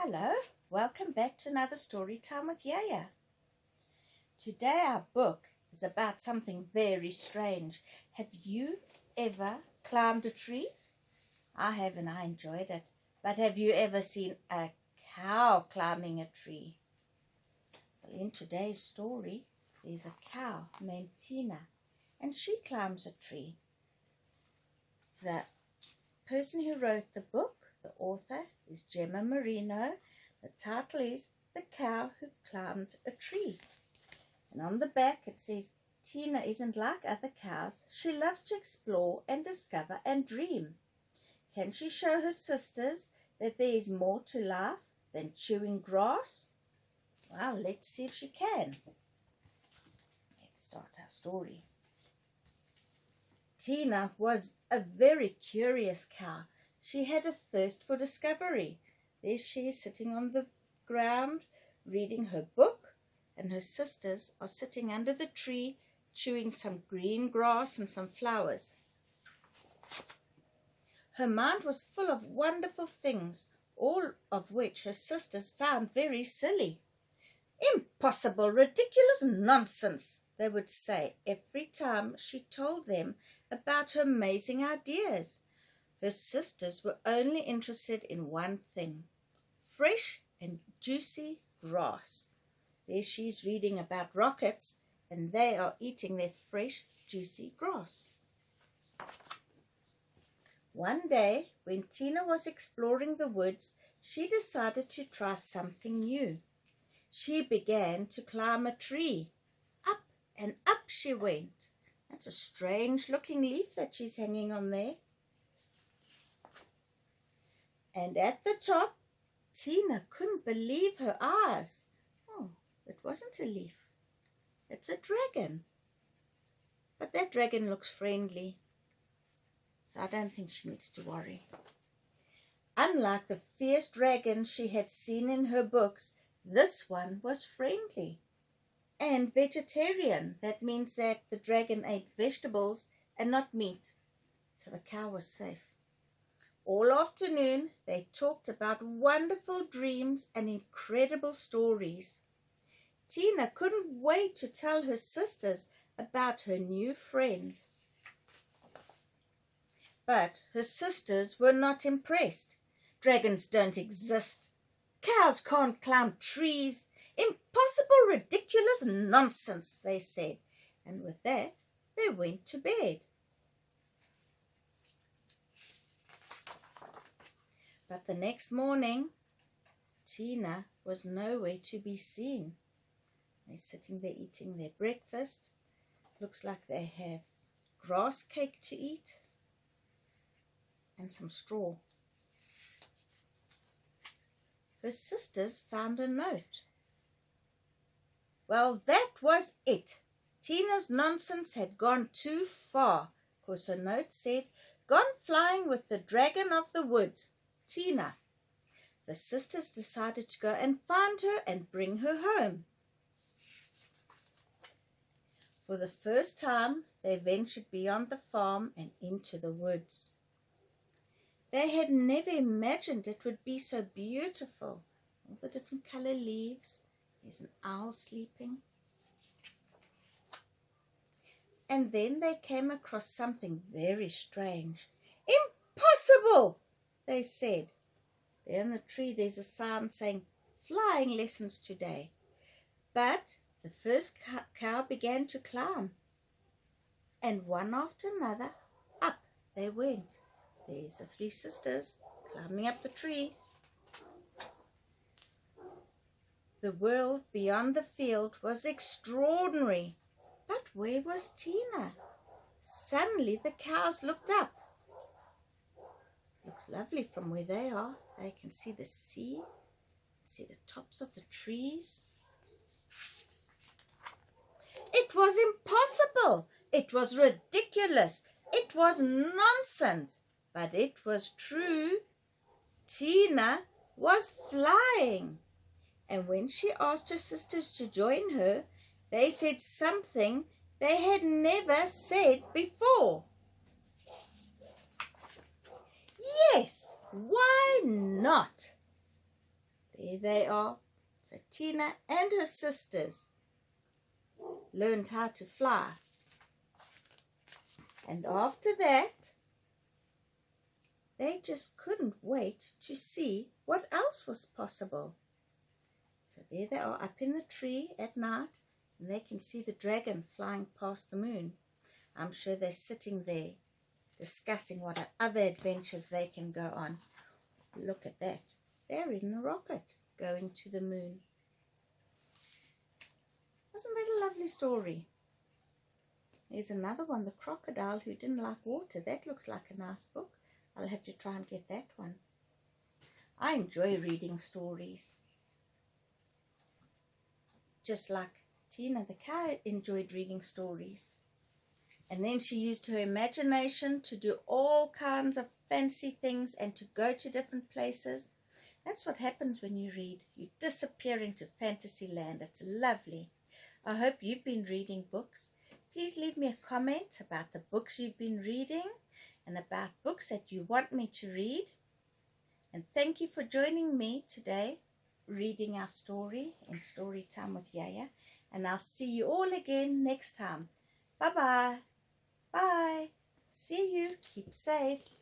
Hello, welcome back to another story time with Yaya. Today our book is about something very strange. Have you ever climbed a tree? I have and I enjoyed it. But have you ever seen a cow climbing a tree? Well, in today's story, there's a cow named Tina and she climbs a tree. The person who wrote the book, the author, is Gemma Marino. The title is The Cow Who Climbed a Tree. And on the back it says, Tina isn't like other cows. She loves to explore and discover and dream. Can she show her sisters that there is more to life than chewing grass? Well, let's see if she can. Let's start our story. Tina was a very curious cow. She had a thirst for discovery. There she is sitting on the ground reading her book, and her sisters are sitting under the tree chewing some green grass and some flowers. Her mind was full of wonderful things, all of which her sisters found very silly. Impossible, ridiculous nonsense, they would say every time she told them about her amazing ideas. Her sisters were only interested in one thing, fresh and juicy grass. There she's reading about rockets, and they are eating their fresh, juicy grass. One day, when Tina was exploring the woods, she decided to try something new. She began to climb a tree. Up and up she went. That's a strange-looking leaf that she's hanging on there. And at the top, Tina couldn't believe her eyes. Oh, it wasn't a leaf. It's a dragon. But that dragon looks friendly, so I don't think she needs to worry. Unlike the fierce dragons she had seen in her books, this one was friendly and vegetarian. That means that the dragon ate vegetables and not meat, so the cow was safe. All afternoon, they talked about wonderful dreams and incredible stories. Tina couldn't wait to tell her sisters about her new friend. But her sisters were not impressed. Dragons don't exist. Cows can't climb trees. Impossible, ridiculous nonsense, they said. And with that, they went to bed. But the next morning, Tina was nowhere to be seen. They're sitting there eating their breakfast. Looks like they have grass cake to eat and some straw. Her sisters found a note. Well, that was it. Tina's nonsense had gone too far, because her note said, "Gone flying with the dragon of the woods, Tina." The sisters decided to go and find her and bring her home. For the first time, they ventured beyond the farm and into the woods. They had never imagined it would be so beautiful. All the different color leaves. There's an owl sleeping. And then they came across something very strange. "Impossible!" they said. There in the tree there's a sign saying, "Flying lessons today." But the first cow began to climb. And one after another, up they went. There's the three sisters climbing up the tree. The world beyond the field was extraordinary. But where was Tina? Suddenly the cows looked up. Looks lovely from where they are. They can see the sea, see the tops of the trees. It was impossible. It was ridiculous. It was nonsense. But it was true. Tina was flying. And when she asked her sisters to join her, they said something they had never said before. Yes, why not? There they are. So Tina and her sisters learned how to fly. And after that, they just couldn't wait to see what else was possible. So there they are up in the tree at night, and they can see the dragon flying past the moon. I'm sure they're sitting there discussing what other adventures they can go on. Look at that. They're in the rocket going to the moon. Wasn't that a lovely story? There's another one, The Crocodile Who Didn't Like Water. That looks like a nice book. I'll have to try and get that one. I enjoy reading stories. Just like Tina the cow enjoyed reading stories. And then she used her imagination to do all kinds of fancy things and to go to different places. That's what happens when you read. You disappear into fantasy land. It's lovely. I hope you've been reading books. Please leave me a comment about the books you've been reading and about books that you want me to read. And thank you for joining me today, reading our story in Story Time with Yaya. And I'll see you all again next time. Bye-bye. Bye. See you. Keep safe.